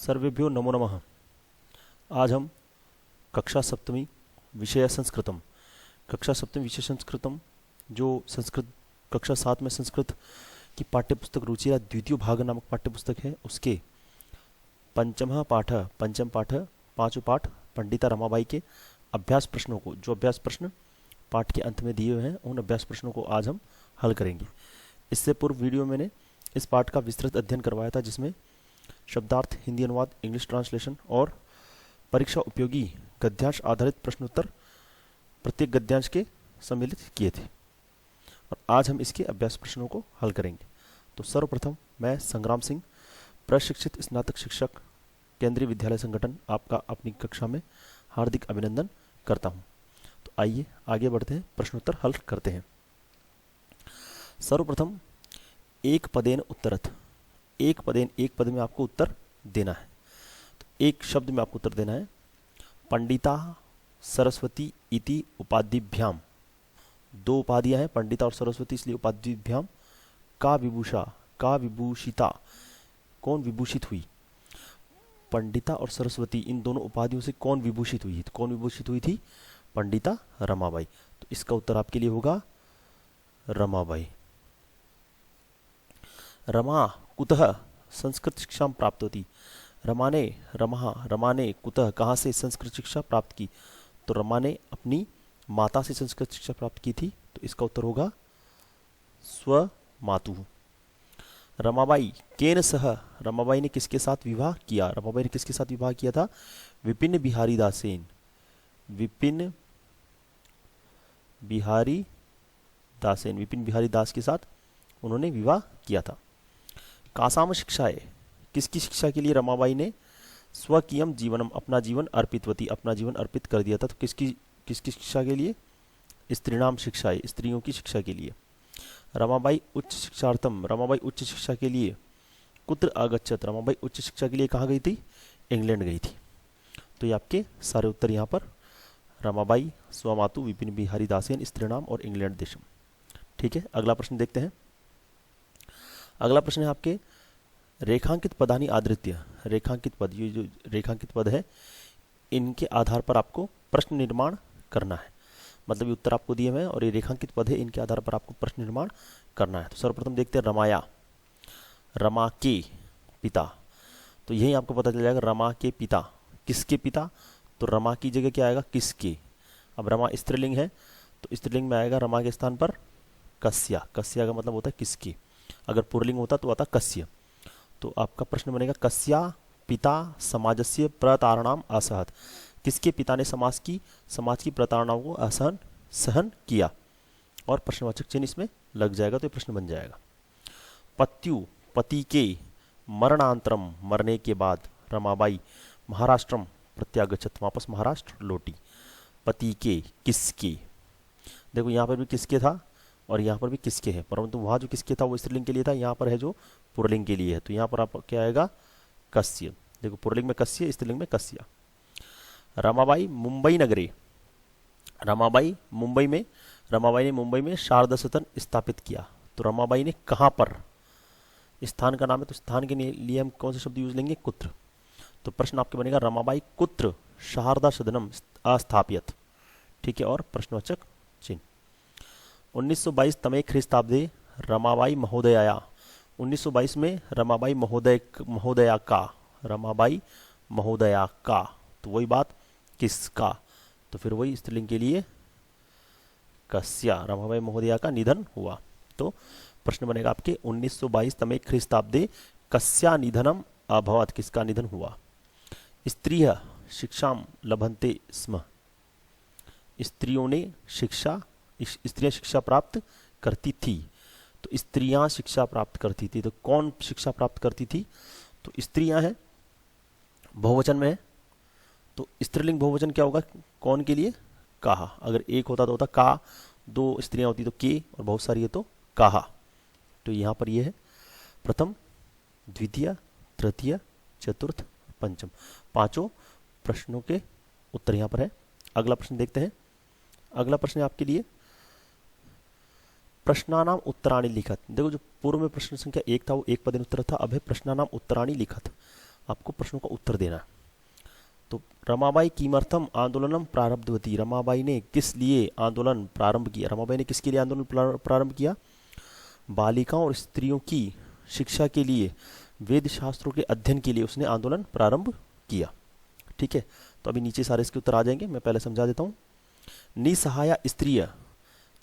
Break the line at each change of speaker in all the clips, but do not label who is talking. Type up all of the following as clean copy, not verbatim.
सर्वेभ्यो नमो नमः। आज हम कक्षा सप्तमी विषय संस्कृतम कक्षा सप्तमी विषय संस्कृतम जो संस्कृत कक्षा 7 में संस्कृत की पाठ्यपुस्तक रुचिरा द्वितीय भाग नामक पाठ्यपुस्तक है, उसके पंचम पाठ पाँचों पाठ पंडिता रमाबाई के अभ्यास प्रश्नों को, जो अभ्यास प्रश्न पाठ के अंत में दिए हुए हैं, उन अभ्यास प्रश्नों को आज हम हल करेंगे। इससे पूर्व वीडियो मैंने इस पाठ का विस्तृत अध्ययन करवाया था, जिसमें शब्दार्थ, हिंदी अनुवाद, इंग्लिश ट्रांसलेशन और परीक्षा उपयोगी गद्यांश आधारित प्रश्नोत्तर प्रत्येक गद्यांश के सम्मिलित किए थे, और आज हम इसके अभ्यास प्रश्नों को हल करेंगे। तो सर्वप्रथम मैं संग्राम सिंह, प्रशिक्षित स्नातक शिक्षक, केंद्रीय विद्यालय संगठन, आपका अपनी कक्षा में हार्दिक अभिनंदन करता हूं। तो आइए आगे बढ़ते हैं, प्रश्नोत्तर हल करते हैं। सर्वप्रथम एक पदेन उत्तरथ, एक पद में आपको उत्तर देना है। तो एक शब्द में आपको उत्तर देना है। पंडिता सरस्वती इति उपाधिभ्याम, दो उपाधियां हैं, पंडिता और सरस्वती, इसलिए उपाधिभ्याम का विभूषिता, कौन विभूषित हुई? पंडिता और सरस्वती, इन दोनों उपाधियों से कौन विभूषित हुई? तो कौन विभूषित हुई थी? पंडिता रमाबाई। तो इसका उत्तर आपके लिए होगा रमाबाई। रमा कुतः संस्कृत शिक्षा प्राप्त होती? रमा ने कुतः, कहाँ से संस्कृत शिक्षा प्राप्त की? तो रमा ने अपनी माता से संस्कृत शिक्षा प्राप्त की थी, तो इसका उत्तर होगा स्वमातु। रमाबाई केन सह, रमाबाई ने किसके साथ विवाह किया? रमाबाई ने किसके साथ विवाह किया था? विपिन बिहारी दासेन, विपिन बिहारी दास के साथ उन्होंने विवाह किया था। कासाम शिक्षाए, किसकी शिक्षा के लिए रमाबाई ने स्वकीयम जीवनम, अपना जीवन अर्पितवती, अपना जीवन अर्पित कर दिया था? तो किसकी शिक्षा के लिए? स्त्रीणाम शिक्षाए, स्त्रियों की शिक्षा के लिए। रमाबाई उच्च शिक्षार्थम, रमाबाई उच्च शिक्षा के लिए कुत्र आगच्छत, रमाबाई उच्च शिक्षा के लिए कहाँ गई थी? इंग्लैंड गई थी। तो ये आपके सारे उत्तर यहाँ पर रमाबाई, स्वमातु, विपिन बिहारी दासेन, स्त्रीणाम और इंग्लैंड देशम। ठीक है, अगला प्रश्न देखते हैं। अगला प्रश्न है आपके रेखांकित पदानी आदृत्य, रेखांकित पद, ये जो रेखांकित पद है, इनके आधार पर आपको प्रश्न निर्माण करना है। मतलब ये उत्तर आपको दिए हुए हैं और ये रेखांकित पद है, इनके आधार पर आपको प्रश्न निर्माण करना है। तो सर्वप्रथम देखते हैं रमाया, रमा के पिता। तो यही आपको पता चल जाएगा, रमा के पिता, किसके पिता? तो रमा की जगह क्या आएगा? किसके। अब रमा स्त्रीलिंग है, तो स्त्रीलिंग में आएगा रमा के स्थान पर कस्या। कस्या का मतलब होता है किसके। अगर पुरलिंग होता तो आता कस्य। तो आपका प्रश्न बनेगा कस्या पिता समाजस्य प्रतारणाम असहत, किसके पिता ने समाज की प्रताड़नाओं को सहन किया? और प्रश्नवाचक चिन्ह इसमें लग जाएगा, तो ये प्रश्न बन जाएगा। पत्यु, पति के, मरणांतरम, मरने के बाद, रमाबाई महाराष्ट्रम प्रत्यागच्छत, वापस महाराष्ट्र लौटी। पति के, किसके। देखो यहाँ पर भी किसके था और यहाँ पर भी किसके है, परंतु वहाँ जो किसके था वो स्त्रीलिंग के लिए था, यहाँ पर है जो पुरलिंग के लिए है। तो यहाँ पर आप क्या आएगा? कस्य। देखो पुरलिंग में कस्य, स्त्रीलिंग में कस्या। रमाबाई मुंबई नगरे, रमाबाई ने मुंबई में शारदा सदन स्थापित किया। तो रमाबाई ने कहाँ पर, स्थान का नाम है, तो स्थान के लिए हम कौन सा शब्द यूज लेंगे? कुत्र। तो प्रश्न आपके बनेगा रमाबाई कुत्र शारदा सदनम अस्थापित। ठीक है, और प्रश्नवाचक चिन्ह। 1922 तमे ख्रीस्ताब्दे रमाबाई महोदया, 1922 में रमाबाई महोदया का, तो वही बात किसका? तो फिर वही स्त्रीलिंग के लिए कस्या, रमाबाई महोदया का निधन हुआ। तो प्रश्न बनेगा आपके 1922 तमे ख्रीस्ताब्दे कस्या निधनम अभवत, किसका निधन हुआ? स्त्रिय शिक्षाम लभन्ते स्म, स्त्रियां शिक्षा प्राप्त करती थी। तो स्त्रियां शिक्षा प्राप्त करती थी, तो कौन शिक्षा प्राप्त करती थी? तो स्त्रियां हैं, बहुवचन में है, तो स्त्रीलिंग बहुवचन क्या होगा? कौन के लिए? कहा। अगर एक होता तो होता का, दो स्त्रियां होती तो के, और बहुत सारी है तो कहा। तो यहाँ पर ये है प्रथम, द्वितीय, तृतीय, चतुर्थ, पंचम, पांचों प्रश्नों के उत्तर यहाँ पर है। अगला प्रश्न देखते हैं। अगला प्रश्न है आपके लिए प्रश्नानाम उत्तराणी लिखत। देखो जो पूर्व में प्रश्न संख्या 1 था वो एक पदेन उत्तर था, अब है प्रश्नानाम उत्तराणी लिखत। आपको प्रश्नों का उत्तर देना है। तो रमाबाई किमर्थम आंदोलनम प्रारब्धवती, रमाबाई ने किस लिए आंदोलन प्रारंभ किया? रमाबाई ने किसके लिए आंदोलन प्रारंभ किया? बालिकाओं और स्त्रियों की शिक्षा के लिए, वेद शास्त्रों के अध्ययन के लिए उसने आंदोलन प्रारंभ किया। ठीक है, तो अभी नीचे सारे इसके उत्तर आ जाएंगे, मैं पहले समझा देता हूँ। निसहाया स्त्रिय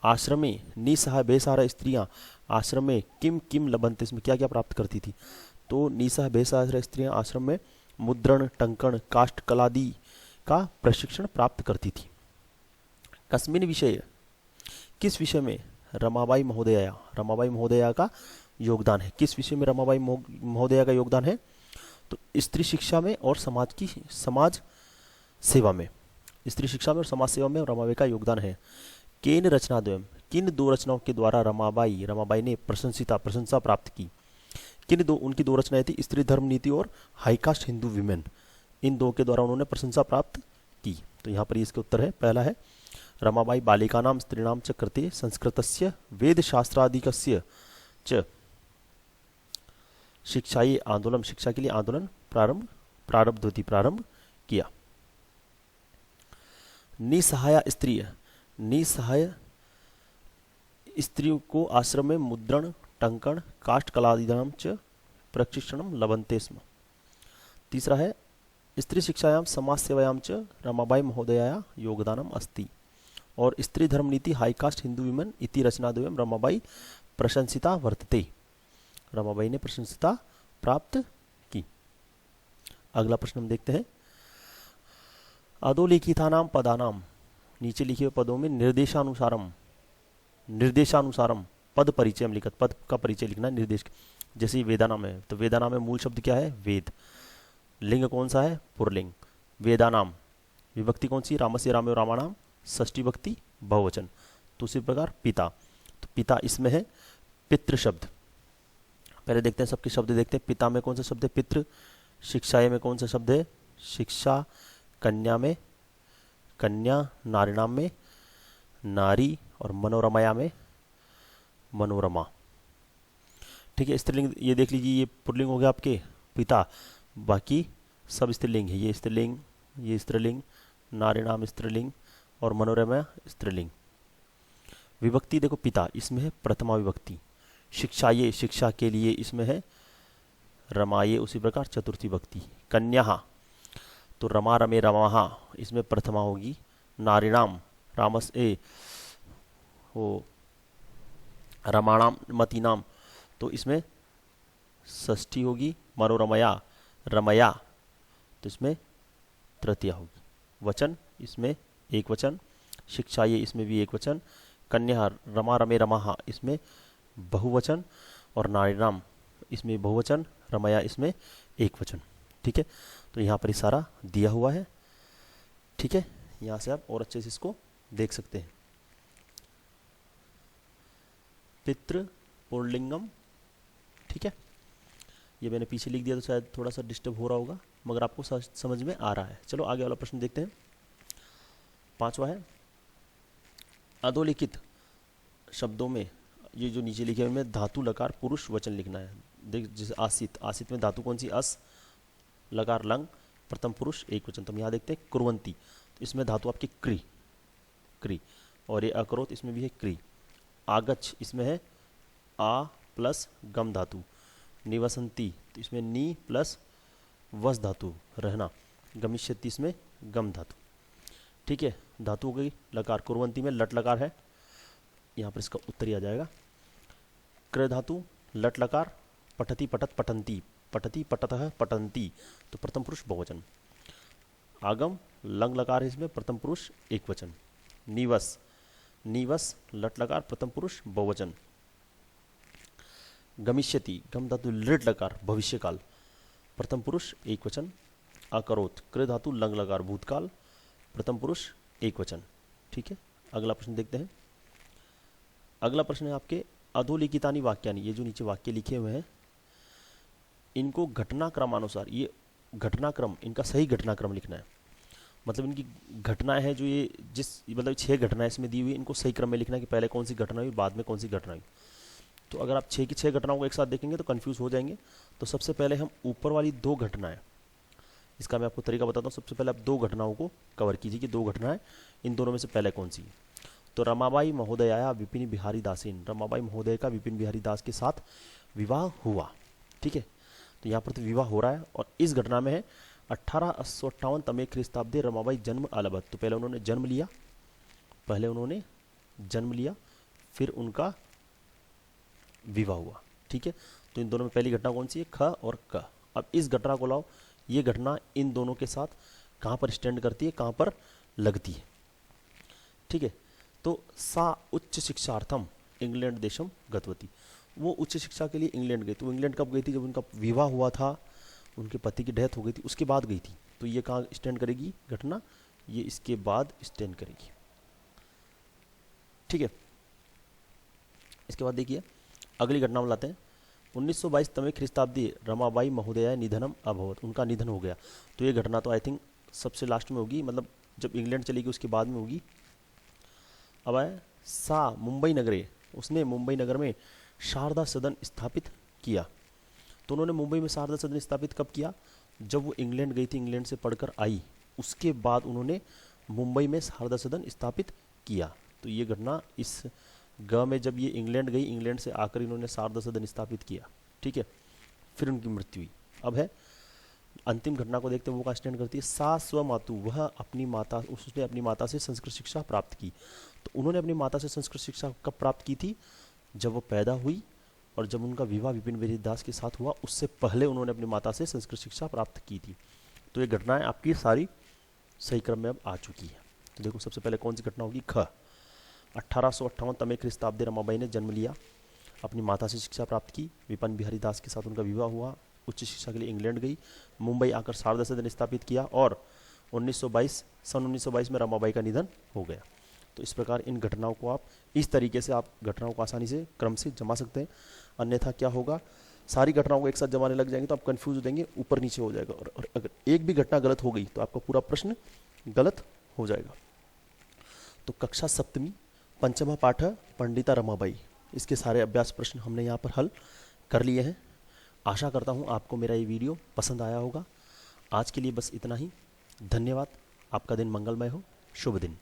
आश्रमे, निसहाय बेसहारा स्त्रियां आश्रम में किम किम लभंते, इसमें क्या क्या प्राप्त करती थी? तो निसहाय बेसहारा स्त्रियां आश्रम में मुद्रण, टंकण, काष्ठ कलादि का प्रशिक्षण प्राप्त करती थी। कस्मिन विषय, किस विषय में रमाबाई महोदया, रमाबाई महोदया का योगदान है? किस विषय में रमाबाई महोदया का योगदान है? तो स्त्री शिक्षा में और समाज सेवा में, स्त्री शिक्षा में और समाज सेवा में रमाबाई का योगदान है। केन रचनाद्वयम, किन दो रचनाओं के द्वारा रमाबाई ने प्रशंसा प्राप्त की? किन दो, उनकी दो रचनाएं थी, स्त्री धर्म नीति और हाईकास्ट हिंदू विमेन, इन दो के द्वारा उन्होंने प्रशंसा प्राप्त की। तो यहाँ पर इसके उत्तर है, पहला है रमाबाई बालिकानां स्त्रीणां च कृते संस्कृतस्य वेदशास्त्रादिकस्य च शिक्षायै आंदोलन, शिक्षा के लिए आंदोलन प्रारंभ किया। निसहाया स्त्री, निसहाय स्त्रियों को आश्रम में मुद्रण, टंकण, काष्ठ कलादिनां च प्रशिक्षणं लभन्ते स्म। तीसरा है स्त्री शिक्षायां समाज सेवायां च रमाबाई महोदयाया योगदानम अस्ति। और स्त्री धर्म नीति हाईकास्ट हिंदू विमेन इति रचनाद्वयं रमाबाई प्रशंसिता वर्तते, रमाबाई ने प्रशंसिता प्राप्त की। अगला प्रश्न हम देखते हैं। अधोलिखितानां पदानां, नीचे लिखे हुए पदों में निर्देशानुसारम पद परिचय में लिखत, पद का परिचय लिखना है, निर्देश। जैसे वेदानाम है, तो वेदानाम में मूल शब्द क्या है? वेद। लिंग कौन सा है? पुरलिंग। वेदानाम विभक्ति कौन सी? रामस्य रामे रामाणाम, षष्ठी भक्ति बहुवचन। तो उसी प्रकार पिता, तो पिता इसमें है पितृ शब्द। पहले देखते हैं सबके शब्द देखते हैं। पिता में कौन सा शब्द है? पितृ। शिक्षाए में कौन सा शब्द है? शिक्षा। कन्या में कन्या, नारिणाम में नारी, और मनोरमया में मनोरमा। ठीक है, स्त्रीलिंग ये देख लीजिए, ये पुल्लिंग हो गया आपके पिता, बाकी सब स्त्रीलिंग है। ये स्त्रीलिंग, ये स्त्रीलिंग, नारिणाम स्त्रीलिंग और मनोरमा स्त्रीलिंग। विभक्ति देखो पिता, इसमें है प्रथमा विभक्ति। शिक्षाये, शिक्षा के लिए, इसमें है रमाये, उसी प्रकार चतुर्थी विभक्ति। कन्या, तो रमा रमे रमाहा, इसमें प्रथमा होगी। नारिणाम, रामस ए हो रमाणाम मतीनाम, तो इसमें षष्ठी होगी। मनोरमया, रमया, तो इसमें तृतीया होगी। वचन, इसमें एक वचन। शिक्षा ये, इसमें भी एक वचन। कन्या रमा रमे रमाहा, इसमें बहुवचन। और नारिणाम, इसमें बहुवचन। रमया, इसमें एक वचन। ठीक है, तो यहाँ पर ये सारा दिया हुआ है। ठीक है, यहाँ से आप और अच्छे से इसको देख सकते हैं। पितृ पुल्लिंगम, ठीक है, ये मैंने पीछे लिख दिया तो शायद थोड़ा सा डिस्टर्ब हो रहा होगा, मगर आपको समझ में आ रहा है। चलो आगे वाला प्रश्न देखते हैं। पांचवा है अधोलिखित शब्दों में, ये जो नीचे लिखे हुए में धातु लकार पुरुष वचन लिखना है। देख, जैसे आसित, आसित में धातु कौन सी? अस, लकार लंग, प्रथम पुरुष एक वचन। तो हम यहाँ देखते हैं कुर्वंती, तो इसमें धातु आपकी क्री, क्री। और ये अकरोत, इसमें भी है क्री। आगच्छ, इसमें है आ प्लस गम धातु। निवसंती, तो इसमें नी प्लस वस धातु, रहना। गमिष्यति, इसमें गम धातु। ठीक है, धातु हो गई लकार। कुर्वंती में लट लकार है, यहाँ पर इसका उत्तर ही आ जाएगा। क्र धातु, लट लकार। पठति पठत पठंती, पठति पठतः पठंती, तो प्रथम पुरुष बहुवचन। आगम, लंग लकार है, इसमें प्रथम पुरुष एक वचन। निवस, निवस लट लकार, प्रथम पुरुष बहुवचन। गमिष्यति, गम धातु लृट लकार, भविष्यकाल, प्रथम पुरुष एक वचन। अकरोत, कृ धातु लंग लकार, भूतकाल, प्रथम पुरुष एक वचन। ठीक है, अगला प्रश्न देखते हैं। अगला प्रश्न है आपके अधोलिखितानि वाक्यानि, ये जो नीचे वाक्य लिखे हुए हैं इनको घटनाक्रमानुसार, ये घटनाक्रम, इनका सही घटनाक्रम लिखना है। मतलब इनकी घटनाएं हैं जो ये जिस, मतलब 6 घटनाएं इसमें दी हुई, इनको सही क्रम में लिखना है कि पहले कौन सी घटना हुई, बाद में कौन सी घटना हुई। तो अगर आप 6 की 6 घटनाओं को एक साथ देखेंगे तो कंफ्यूज हो जाएंगे। तो सबसे पहले हम ऊपर वाली 2 घटनाएं, इसका मैं आपको तरीका बताता हूँ। सबसे पहले आप दो घटनाओं को कवर कीजिए कि दो घटनाएं, इन दोनों में से पहले कौन सी है। तो रमाबाई महोदया विपिन बिहारी दासेन, रमाबाई महोदय का विपिन बिहारी दास के साथ विवाह हुआ। ठीक है, तो यहाँ पर तो विवाह हो रहा है और इस घटना में है 1858 तमे ख्रीस्ताब्दे रमाबाई जन्म आलबत। तो पहले उन्होंने जन्म लिया, फिर उनका विवाह हुआ। ठीक है, तो इन दोनों में पहली घटना कौन सी है, ख और क। अब इस घटना को लाओ, ये घटना इन दोनों के साथ कहाँ पर स्टैंड करती है, कहाँ पर लगती है। ठीक है, तो सा उच्च शिक्षार्थम इंग्लैंड देशम गतवती, वो उच्च शिक्षा के लिए इंग्लैंड गई। तो वो इंग्लैंड कब गई थी, जब उनका विवाह हुआ था, उनके पति की डेथ हो गई थी, उसके बाद गई थी। तो ये कहाँ स्टैंड करेगी घटना, ये इसके बाद स्टैंड करेगी। ठीक है, इसके बाद देखिए अगली घटना में लाते हैं। 1922 तमे ख्रीस्ताब्दी रमाबाई महोदया निधनम अभवत, उनका निधन हो गया। तो ये घटना तो आई थिंक सबसे लास्ट में होगी, मतलब जब इंग्लैंड चलेगी उसके बाद में होगी। अब आए सा मुंबई नगरे, उसने मुंबई नगर में शारदा सदन स्थापित किया। तो उन्होंने मुंबई में शारदा सदन स्थापित कब किया, जब वो इंग्लैंड गई थी, इंग्लैंड से पढ़कर आई, उसके बाद उन्होंने मुंबई में शारदा सदन स्थापित किया। तो ये घटना इस ग में, जब ये इंग्लैंड गई, इंग्लैंड से आकर इन्होंने शारदा सदन स्थापित किया। ठीक है, फिर उनकी मृत्यु हुई। अब है अंतिम घटना को देखते हैं, वो कहाँ स्टैंड करती है। सा स्व मातु, वह अपनी माता, उसने अपनी माता से संस्कृत शिक्षा प्राप्त की। तो उन्होंने अपनी माता से संस्कृत शिक्षा कब प्राप्त की थी, जब वो पैदा हुई और जब उनका विवाह विपिन बिहारी दास के साथ हुआ, उससे पहले उन्होंने अपनी माता से संस्कृत शिक्षा प्राप्त की थी। तो ये घटनाएं आपकी सारी सही क्रम में अब आ चुकी है। तो देखो सबसे पहले कौन सी घटना होगी, ख 1858 तमे ख्रीस्ताब्दे रमाबाई ने जन्म लिया, अपनी माता से शिक्षा प्राप्त की, विपिन बिहारी दास के साथ उनका विवाह हुआ, उच्च शिक्षा के लिए इंग्लैंड गई, मुंबई आकर शारदा सदन स्थापित किया और 1922 में रमाबाई का निधन हो गया। तो इस प्रकार इन घटनाओं को आप इस तरीके से आप घटनाओं को आसानी से क्रम से जमा सकते हैं। अन्यथा क्या होगा, सारी घटनाओं को एक साथ जमाने लग जाएंगे तो आप कंफ्यूज हो जाएंगे, ऊपर नीचे हो जाएगा, और अगर एक भी घटना गलत हो गई तो आपका पूरा प्रश्न गलत हो जाएगा। तो कक्षा सप्तमी पंचमा पाठ पंडिता रमाबाई, इसके सारे अभ्यास प्रश्न हमने यहाँ पर हल कर लिए हैं। आशा करता हूँ आपको मेरा ये वीडियो पसंद आया होगा। आज के लिए बस इतना ही। धन्यवाद। आपका दिन मंगलमय हो। शुभ दिन।